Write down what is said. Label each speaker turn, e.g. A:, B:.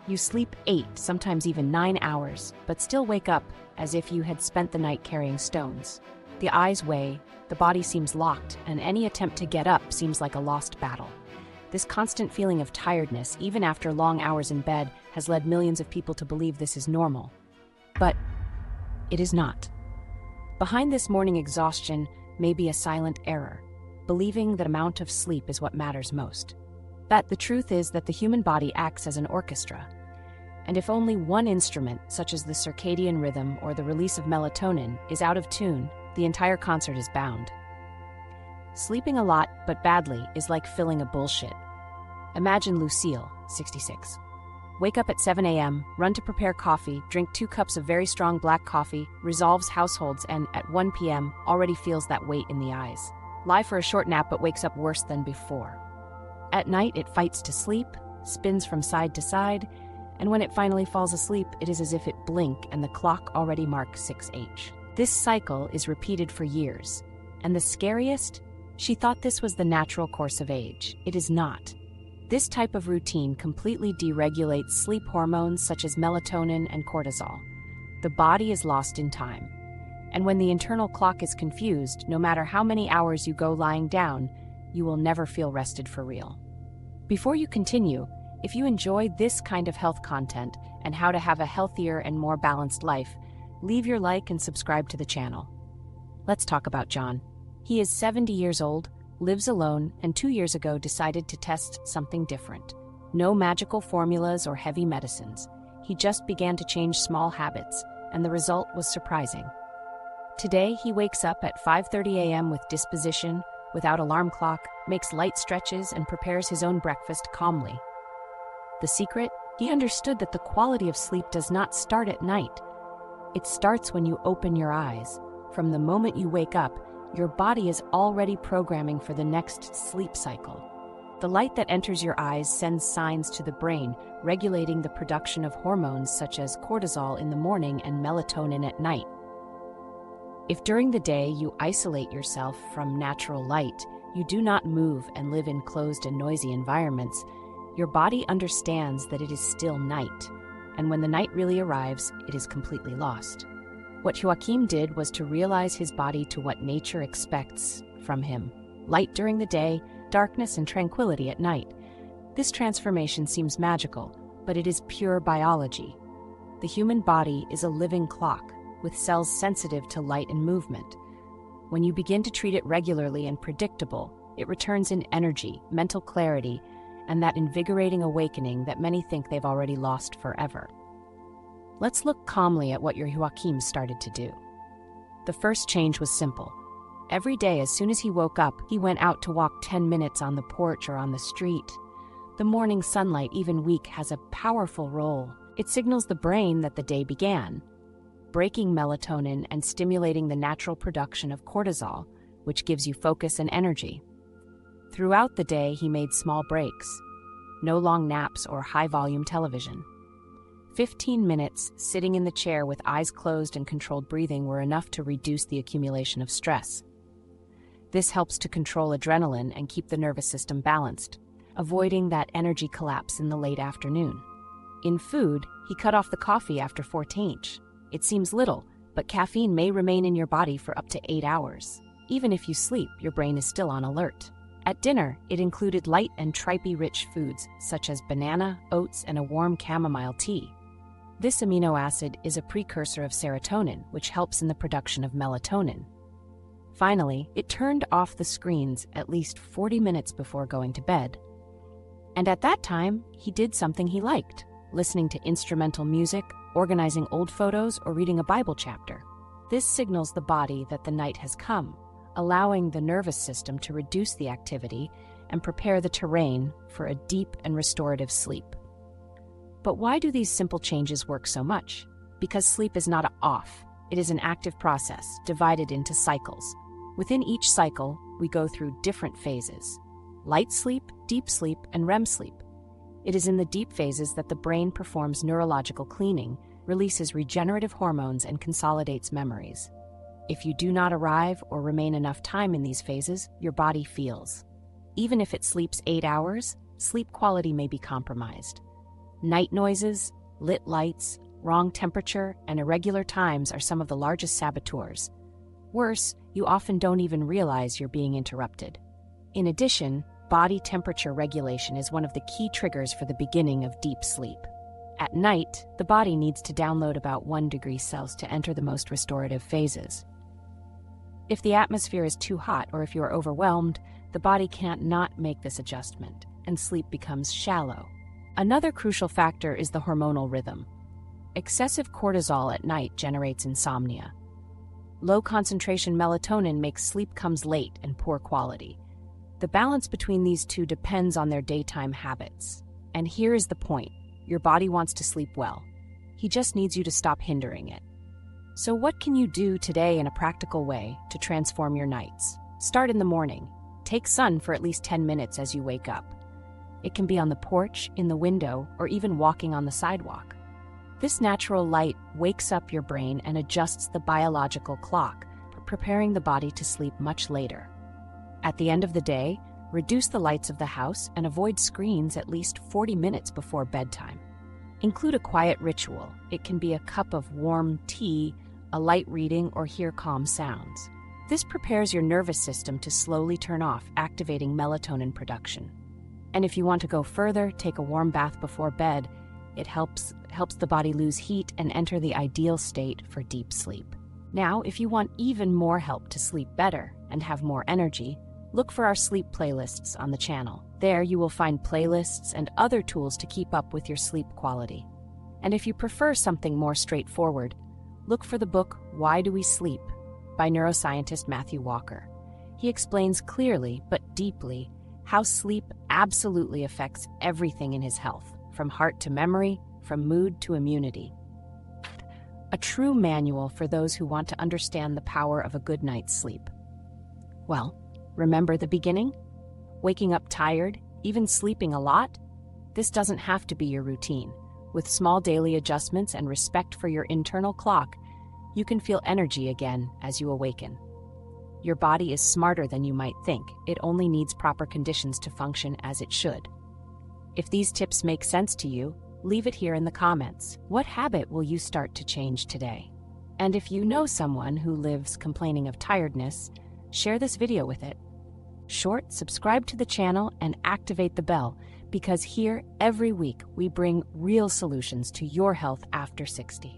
A: You sleep 8, sometimes even 9 hours, but still wake up as if you had spent the night carrying stones. The eyes weigh, the body seems locked, and any attempt to get up seems like a lost battle. This constant feeling of tiredness, even after long hours in bed, has led millions of people to believe this is normal. But it is not. Behind this morning exhaustion may be a silent error, believing that amount of sleep is what matters most. That the truth is that the human body acts as an orchestra, and if only one instrument, such as the circadian rhythm or the release of melatonin, is out of tune, the entire concert is bound. Sleeping a lot, but badly, is like filling a bullshit. Imagine Lucille, 66. Wake up at 7 a.m., run to prepare coffee, drink 2 cups of very strong black coffee, resolves households, and at 1 p.m. already feels that weight in the eyes. Lie for a short nap but wakes up worse than before. At night it fights to sleep, spins from side to side, and when it finally falls asleep, it is as if it blinked and the clock already marked 6H. This cycle is repeated for years, and the scariest? She thought this was the natural course of age. It is not. This type of routine completely deregulates sleep hormones such as melatonin and cortisol. The body is lost in time. And when the internal clock is confused, no matter how many hours you go lying down, you will never feel rested for real. Before you continue, if you enjoy this kind of health content and how to have a healthier and more balanced life, leave your like and subscribe to the channel. Let's talk about John. He is 70 years old, lives alone, and 2 years ago decided to test something different. No magical formulas or heavy medicines. He just began to change small habits, and the result was surprising. Today, he wakes up at 5:30 a.m. with disposition, without alarm clock, makes light stretches, and prepares his own breakfast calmly. The secret? He understood that the quality of sleep does not start at night. It starts when you open your eyes. From the moment you wake up, your body is already programming for the next sleep cycle. The light that enters your eyes sends signs to the brain, regulating the production of hormones such as cortisol in the morning and melatonin at night. If during the day you isolate yourself from natural light, you do not move and live in closed and noisy environments, your body understands that it is still night, and when the night really arrives, it is completely lost. What Joachim did was to realize his body to what nature expects from him: light during the day, darkness and tranquility at night. This transformation seems magical, but it is pure biology. The human body is a living clock, with cells sensitive to light and movement. When you begin to treat it regularly and predictable, it returns in energy, mental clarity, and that invigorating awakening that many think they've already lost forever. Let's look calmly at what your Joachim started to do. The first change was simple. Every day, as soon as he woke up, he went out to walk 10 minutes on the porch or on the street. The morning sunlight, even weak, has a powerful role. It signals the brain that the day began, breaking melatonin and stimulating the natural production of cortisol, which gives you focus and energy. Throughout the day, he made small breaks. No long naps or high-volume television. 15 minutes sitting in the chair with eyes closed and controlled breathing were enough to reduce the accumulation of stress. This helps to control adrenaline and keep the nervous system balanced, avoiding that energy collapse in the late afternoon. In food, he cut off the coffee after 14h. It seems little, but caffeine may remain in your body for up to 8 hours. Even if you sleep, your brain is still on alert. At dinner, it included light and tripe-rich foods such as banana, oats, and a warm chamomile tea. This amino acid is a precursor of serotonin, which helps in the production of melatonin. Finally, it turned off the screens at least 40 minutes before going to bed. And at that time, he did something he liked: listening to instrumental music, organizing old photos, or reading a Bible chapter. This signals the body that the night has come, allowing the nervous system to reduce the activity and prepare the terrain for a deep and restorative sleep. But why do these simple changes work so much? Because sleep is not off. It is an active process, divided into cycles. Within each cycle, we go through different phases: light sleep, deep sleep, and REM sleep. It is in the deep phases that the brain performs neurological cleaning, releases regenerative hormones, and consolidates memories. If you do not arrive or remain enough time in these phases, your body feels. Even if it sleeps 8 hours, sleep quality may be compromised. Night noises, lit lights, wrong temperature, and irregular times are some of the largest saboteurs. Worse, you often don't even realize you're being interrupted. In addition, body temperature regulation is one of the key triggers for the beginning of deep sleep. At night, the body needs to download about 1 degree Celsius to enter the most restorative phases. If the atmosphere is too hot or if you are overwhelmed, the body can't not make this adjustment, and sleep becomes shallow. Another crucial factor is the hormonal rhythm. Excessive cortisol at night generates insomnia. Low concentration melatonin makes sleep comes late and poor quality. The balance between these two depends on their daytime habits. And here is the point. Your body wants to sleep well. He just needs you to stop hindering it. So what can you do today in a practical way to transform your nights? Start in the morning. Take sun for at least 10 minutes as you wake up. It can be on the porch, in the window, or even walking on the sidewalk. This natural light wakes up your brain and adjusts the biological clock, preparing the body to sleep much later. At the end of the day, reduce the lights of the house and avoid screens at least 40 minutes before bedtime. Include a quiet ritual. It can be a cup of warm tea, a light reading, or hear calm sounds. This prepares your nervous system to slowly turn off, activating melatonin production. And if you want to go further, take a warm bath before bed. It helps the body lose heat and enter the ideal state for deep sleep. Now, if you want even more help to sleep better and have more energy, look for our sleep playlists on the channel. There you will find playlists and other tools to keep up with your sleep quality. And if you prefer something more straightforward, look for the book Why Do We Sleep? By neuroscientist Matthew Walker. He explains clearly but deeply how sleep absolutely affects everything in his health, from heart to memory, from mood to immunity. A true manual for those who want to understand the power of a good night's sleep. Well, remember the beginning? Waking up tired, even sleeping a lot? This doesn't have to be your routine. With small daily adjustments and respect for your internal clock, you can feel energy again as you awaken. Your body is smarter than you might think. It only needs proper conditions to function as it should. If these tips make sense to you, leave it here in the comments. What habit will you start to change today? And if you know someone who lives complaining of tiredness, share this video with it. Subscribe to the channel and activate the bell, because here every week we bring real solutions to your health after 60.